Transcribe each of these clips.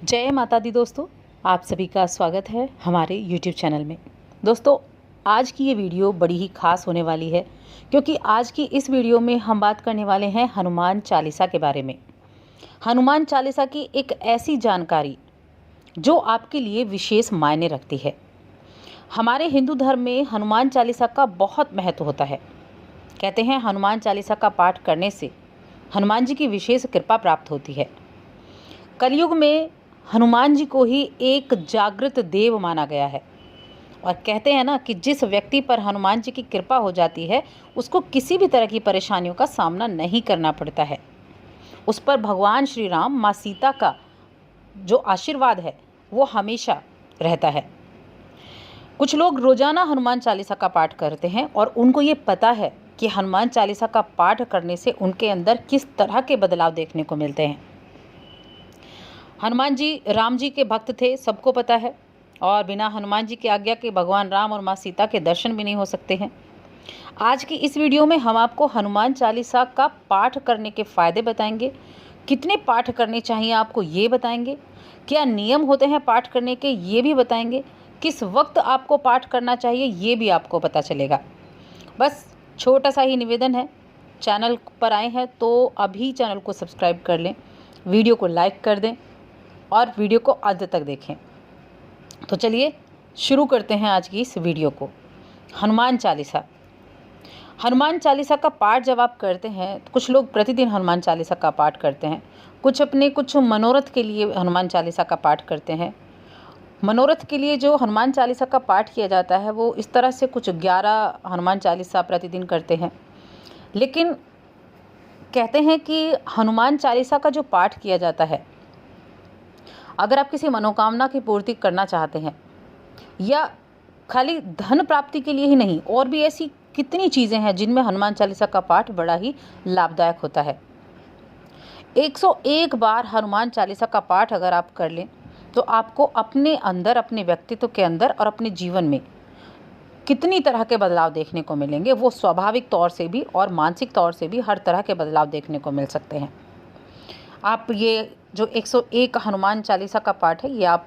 जय माता दी दोस्तों, आप सभी का स्वागत है हमारे YouTube चैनल में। दोस्तों, आज की ये वीडियो बड़ी ही खास होने वाली है क्योंकि आज की इस वीडियो में हम बात करने वाले हैं हनुमान चालीसा के बारे में। हनुमान चालीसा की एक ऐसी जानकारी जो आपके लिए विशेष मायने रखती है। हमारे हिंदू धर्म में हनुमान चालीसा का बहुत महत्व होता है। कहते हैं हनुमान चालीसा का पाठ करने से हनुमान जी की विशेष कृपा प्राप्त होती है। कलयुग में हनुमान जी को ही एक जागृत देव माना गया है और कहते हैं ना कि जिस व्यक्ति पर हनुमान जी की कृपा हो जाती है उसको किसी भी तरह की परेशानियों का सामना नहीं करना पड़ता है। उस पर भगवान श्री राम, माँ सीता का जो आशीर्वाद है वो हमेशा रहता है। कुछ लोग रोजाना हनुमान चालीसा का पाठ करते हैं और उनको ये पता है कि हनुमान चालीसा का पाठ करने से उनके अंदर किस तरह के बदलाव देखने को मिलते हैं। हनुमान जी राम जी के भक्त थे, सबको पता है, और बिना हनुमान जी की आज्ञा के भगवान राम और माँ सीता के दर्शन भी नहीं हो सकते हैं। आज की इस वीडियो में हम आपको हनुमान चालीसा का पाठ करने के फ़ायदे बताएंगे। कितने पाठ करने चाहिए आपको ये बताएंगे। क्या नियम होते हैं पाठ करने के ये भी बताएंगे। किस वक्त आपको पाठ करना चाहिए ये भी आपको पता चलेगा। बस छोटा सा ही निवेदन है, चैनल पर आए हैं तो अभी चैनल को सब्सक्राइब कर लें, वीडियो को लाइक कर दें और वीडियो को अंत तक देखें। तो चलिए शुरू करते हैं आज की इस वीडियो को। हनुमान चालीसा। हनुमान चालीसा का पाठ जब आप करते हैं तो कुछ लोग प्रतिदिन हनुमान चालीसा का पाठ करते हैं, कुछ अपने कुछ मनोरथ के लिए हनुमान चालीसा का पाठ करते हैं। मनोरथ के लिए जो हनुमान चालीसा का पाठ किया जाता है वो इस तरह से कुछ 11 हनुमान चालीसा प्रतिदिन करते हैं। लेकिन कहते हैं कि हनुमान चालीसा का जो पाठ किया जाता है, अगर आप किसी मनोकामना की पूर्ति करना चाहते हैं या खाली धन प्राप्ति के लिए ही नहीं, और भी ऐसी कितनी चीज़ें हैं जिनमें हनुमान चालीसा का पाठ बड़ा ही लाभदायक होता है। 101 बार हनुमान चालीसा का पाठ अगर आप कर लें तो आपको अपने अंदर, अपने व्यक्तित्व के अंदर और अपने जीवन में कितनी तरह के बदलाव देखने को मिलेंगे, वो स्वाभाविक तौर से भी और मानसिक तौर से भी हर तरह के बदलाव देखने को मिल सकते हैं। आप ये जो 101 हनुमान चालीसा का पाठ है ये आप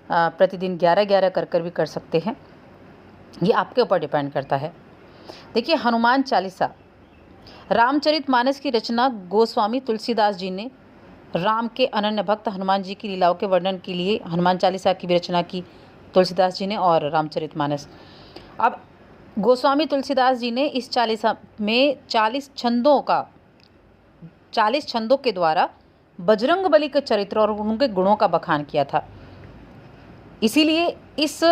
प्रतिदिन 11-11 कर भी कर सकते हैं। ये आपके ऊपर डिपेंड करता है। देखिए, हनुमान चालीसा रामचरितमानस की रचना गोस्वामी तुलसीदास जी ने राम के अनन्य भक्त हनुमान जी की लीलाओं के वर्णन के लिए हनुमान चालीसा की भी रचना की तुलसीदास जी ने और रामचरितमानस। अब गोस्वामी तुलसीदास जी ने इस चालीसा में 40 छंदों के द्वारा बजरंगबली के चरित्र और उनके गुणों का बखान किया था। इसीलिए इस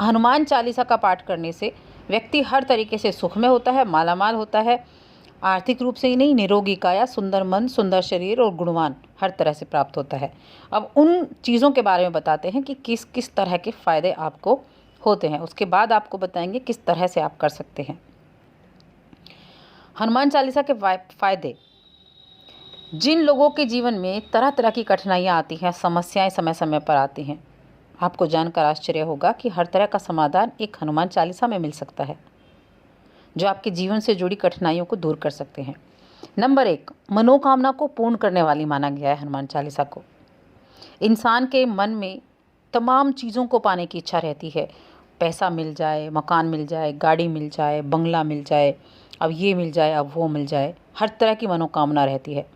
हनुमान चालीसा का पाठ करने से व्यक्ति हर तरीके से सुख में होता है, मालामाल होता है, आर्थिक रूप से ही नहीं, निरोगी काया, सुंदर मन, सुंदर शरीर और गुणवान हर तरह से प्राप्त होता है। अब उन चीज़ों के बारे में बताते हैं कि किस किस तरह के फ़ायदे आपको होते हैं, उसके बाद आपको बताएंगे किस तरह से आप कर सकते हैं। हनुमान चालीसा के फ़ायदे। जिन लोगों के जीवन में तरह तरह की कठिनाइयाँ आती हैं, समस्याएं समय समय पर आती हैं, आपको जानकर आश्चर्य होगा कि हर तरह का समाधान एक हनुमान चालीसा में मिल सकता है जो आपके जीवन से जुड़ी कठिनाइयों को दूर कर सकते हैं। नंबर 1, मनोकामना को पूर्ण करने वाली माना गया है हनुमान चालीसा को। इंसान के मन में तमाम चीज़ों को पाने की इच्छा रहती है। पैसा मिल जाए, मकान मिल जाए, गाड़ी मिल जाए, बंगला मिल जाए, अब ये मिल जाए, अब वो मिल जाए, हर तरह की मनोकामना रहती है।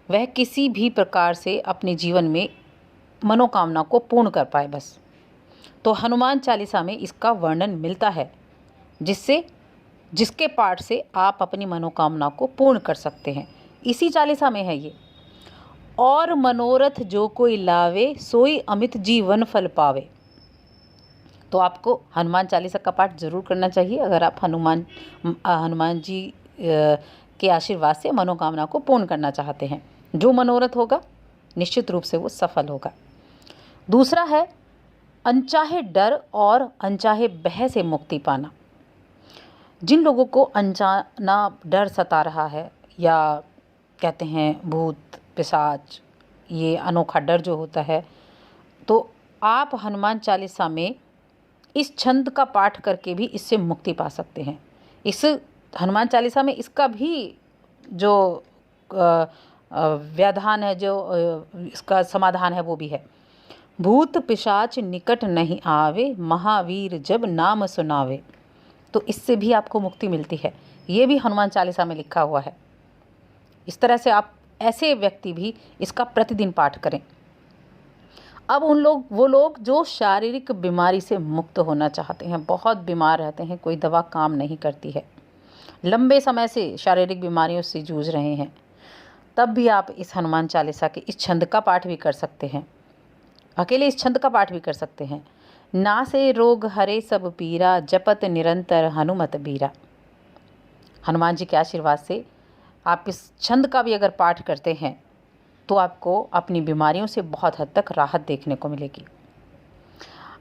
वह किसी भी प्रकार से अपने जीवन में मनोकामना को पूर्ण कर पाए बस। तो हनुमान चालीसा में इसका वर्णन मिलता है जिसके पाठ से आप अपनी मनोकामना को पूर्ण कर सकते हैं। इसी चालीसा में है ये, और मनोरथ जो कोई लावे सोई अमित जीवन फल पावे। तो आपको हनुमान चालीसा का पाठ ज़रूर करना चाहिए अगर आप हनुमान जी के आशीर्वाद से मनोकामना को पूर्ण करना चाहते हैं। जो मनोरथ होगा निश्चित रूप से वो सफल होगा। दूसरा है अनचाहे डर और अनचाहे भय से मुक्ति पाना। जिन लोगों को अनजाना डर सता रहा है, या कहते हैं भूत पिशाच, ये अनोखा डर जो होता है, तो आप हनुमान चालीसा में इस छंद का पाठ करके भी इससे मुक्ति पा सकते हैं। इस हनुमान चालीसा में इसका भी जो व्याधान है, जो इसका समाधान है वो भी है। भूत पिशाच निकट नहीं आवे, महावीर जब नाम सुनावे। तो इससे भी आपको मुक्ति मिलती है। ये भी हनुमान चालीसा में लिखा हुआ है। इस तरह से आप, ऐसे व्यक्ति भी इसका प्रतिदिन पाठ करें। अब वो लोग जो शारीरिक बीमारी से मुक्त होना चाहते हैं, बहुत बीमार रहते हैं, कोई दवा काम नहीं करती है, लंबे समय से शारीरिक बीमारियों से जूझ रहे हैं, तब भी आप इस हनुमान चालीसा के इस छंद का पाठ भी कर सकते हैं। अकेले इस छंद का पाठ भी कर सकते हैं। नासे रोग हरे सब पीरा, जपत निरंतर हनुमत बीरा। हनुमान जी के आशीर्वाद से आप इस छंद का भी अगर पाठ करते हैं तो आपको अपनी बीमारियों से बहुत हद तक राहत देखने को मिलेगी।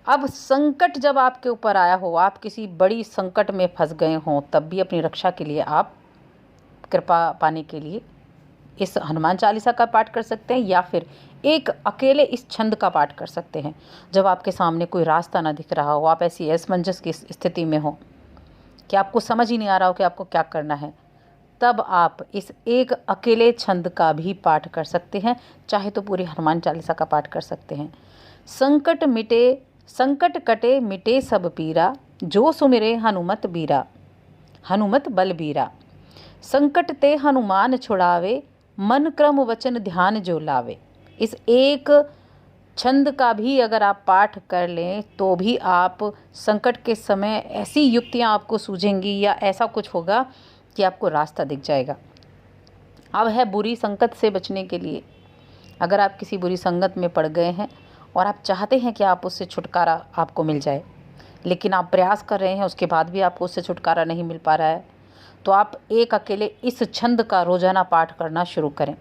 अब संकट जब आपके ऊपर आया हो, आप किसी बड़ी संकट में फंस गए हों, तब भी अपनी रक्षा के लिए आप कृपा पाने के लिए इस हनुमान चालीसा का पाठ कर सकते हैं, या फिर एक अकेले इस छंद का पाठ कर सकते हैं। जब आपके सामने कोई रास्ता ना दिख रहा हो, आप ऐसी असमंजस की स्थिति में हो कि आपको समझ ही नहीं आ रहा हो कि आपको क्या करना है, तब आप इस एक अकेले छंद का भी पाठ कर सकते हैं। चाहे तो पूरी हनुमान चालीसा का पाठ कर सकते हैं। संकट कटे मिटे सब पीरा, जो सुमिरे हनुमत बीरा, हनुमत बल बीरा। संकट ते हनुमान छुड़ावे, मन क्रम वचन ध्यान जो लावे। इस एक छंद का भी अगर आप पाठ कर लें तो भी आप संकट के समय ऐसी युक्तियां आपको सूझेंगी, या ऐसा कुछ होगा कि आपको रास्ता दिख जाएगा। अब है बुरी संगत से बचने के लिए। अगर आप किसी बुरी संगत में पड़ गए हैं और आप चाहते हैं कि आप उससे छुटकारा आपको मिल जाए, लेकिन आप प्रयास कर रहे हैं, उसके बाद भी आपको उससे छुटकारा नहीं मिल पा रहा है, तो आप एक अकेले इस छंद का रोजाना पाठ करना शुरू करें।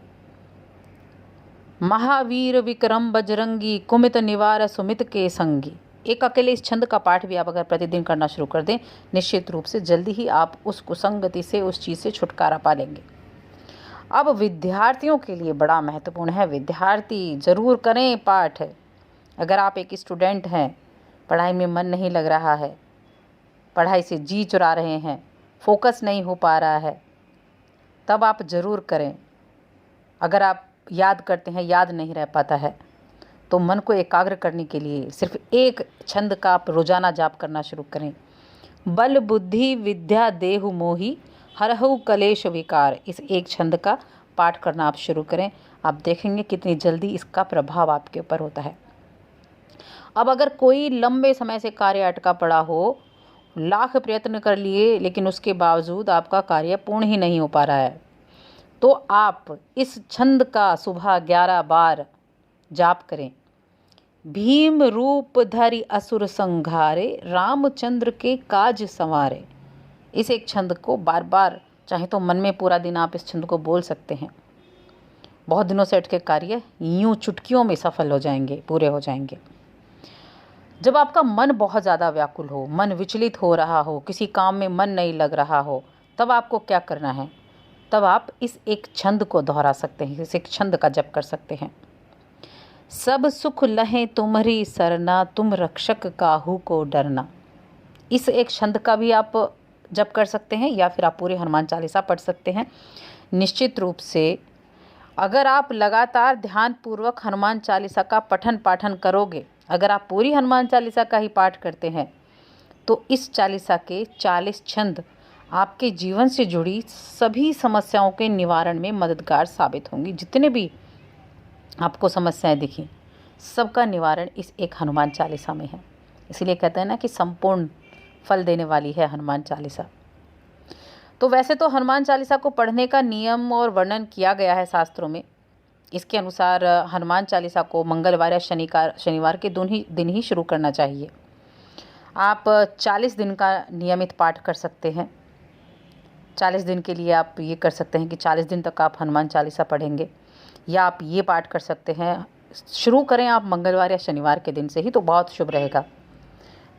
महावीर विक्रम बजरंगी, कुमित निवार सुमित के संगी। एक अकेले इस छंद का पाठ भी आप अगर प्रतिदिन करना शुरू कर दें, निश्चित रूप से जल्दी ही आप उस कुसंगति से, उस चीज़ से छुटकारा पा लेंगे। अब विद्यार्थियों के लिए बड़ा महत्वपूर्ण है। विद्यार्थी ज़रूर करें पाठ। अगर आप एक स्टूडेंट हैं, पढ़ाई में मन नहीं लग रहा है, पढ़ाई से जी चुरा रहे हैं, फोकस नहीं हो पा रहा है, तब आप ज़रूर करें। अगर आप याद करते हैं, याद नहीं रह पाता है, तो मन को एकाग्र करने के लिए सिर्फ एक छंद का आप रोजाना जाप करना शुरू करें। बल बुद्धि विद्या देहु मोहि, हरहु कलेश विकार। इस एक छंद का पाठ करना आप शुरू करें। आप देखेंगे कितनी जल्दी इसका प्रभाव आपके ऊपर होता है। अब अगर कोई लंबे समय से कार्य अटका पड़ा हो, लाख प्रयत्न कर लिए, लेकिन उसके बावजूद आपका कार्य पूर्ण ही नहीं हो पा रहा है, तो आप इस छंद का सुबह 11 बार जाप करें। भीम रूप धरि असुर संघारे, रामचंद्र के काज संवारे। इस एक छंद को बार बार, चाहे तो मन में पूरा दिन आप इस छंद को बोल सकते हैं। बहुत दिनों से अटके कार्य यूं चुटकियों में सफल हो जाएंगे, पूरे हो जाएंगे। जब आपका मन बहुत ज़्यादा व्याकुल हो, मन विचलित हो रहा हो, किसी काम में मन नहीं लग रहा हो, तब आपको क्या करना है? तब आप इस एक छंद को दोहरा सकते हैं, इस एक छंद का जप कर सकते हैं। सब सुख लहें तुम्हारी सरना, तुम रक्षक काहू को डरना। इस एक छंद का भी आप जप कर सकते हैं, या फिर आप पूरे हनुमान चालीसा पढ़ सकते हैं। निश्चित रूप से अगर आप लगातार ध्यानपूर्वक हनुमान चालीसा का पठन पाठन करोगे, अगर आप पूरी हनुमान चालीसा का ही पाठ करते हैं, तो इस चालीसा के 40 छंद आपके जीवन से जुड़ी सभी समस्याओं के निवारण में मददगार साबित होंगी। जितने भी आपको समस्याएं दिखी, सबका निवारण इस एक हनुमान चालीसा में है। इसीलिए कहते हैं ना कि संपूर्ण फल देने वाली है हनुमान चालीसा। तो वैसे तो हनुमान चालीसा को पढ़ने का नियम और वर्णन किया गया है शास्त्रों में। इसके अनुसार हनुमान चालीसा को मंगलवार या शनिवार के दोनों दिन ही शुरू करना चाहिए। आप 40 दिन का नियमित पाठ कर सकते हैं। 40 दिन के लिए आप ये कर सकते हैं कि 40 दिन तक आप हनुमान चालीसा पढ़ेंगे, या आप ये पाठ कर सकते हैं, शुरू करें आप मंगलवार या शनिवार के दिन से ही, तो बहुत शुभ रहेगा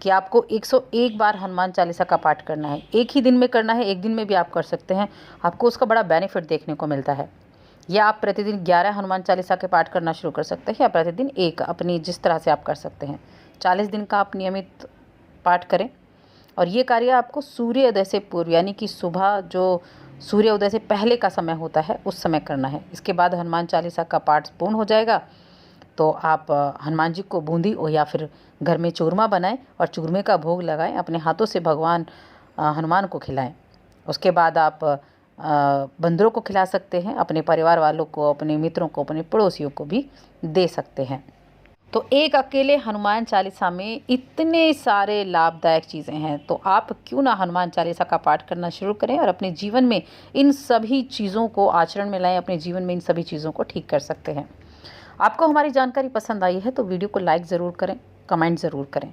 कि आपको 101 बार हनुमान चालीसा का पाठ करना है। एक ही दिन में करना है, एक दिन में भी आप कर सकते हैं, आपको उसका बड़ा बेनिफिट देखने को मिलता है। या आप प्रतिदिन 11 हनुमान चालीसा के पाठ करना शुरू कर सकते हैं, या प्रतिदिन एक, अपनी जिस तरह से आप कर सकते हैं। 40 दिन का आप नियमित पाठ करें, और ये कार्य आपको सूर्योदय से पूर्व, यानी कि सुबह जो सूर्य उदय से पहले का समय होता है, उस समय करना है। इसके बाद हनुमान चालीसा का पाठ पूर्ण हो जाएगा तो आप हनुमान जी को बूंदी या फिर घर में चूरमा बनाएं और चूरमे का भोग लगाएं, अपने हाथों से भगवान हनुमान को खिलाएं। उसके बाद आप बंदरों को खिला सकते हैं, अपने परिवार वालों को, अपने मित्रों को, अपने पड़ोसियों को भी दे सकते हैं। तो एक अकेले हनुमान चालीसा में इतने सारे लाभदायक चीज़ें हैं, तो आप क्यों ना हनुमान चालीसा का पाठ करना शुरू करें और अपने जीवन में इन सभी चीज़ों को आचरण में लाएं, अपने जीवन में इन सभी चीज़ों को ठीक कर सकते हैं। आपको हमारी जानकारी पसंद आई है तो वीडियो को लाइक ज़रूर करें, कमेंट ज़रूर करें।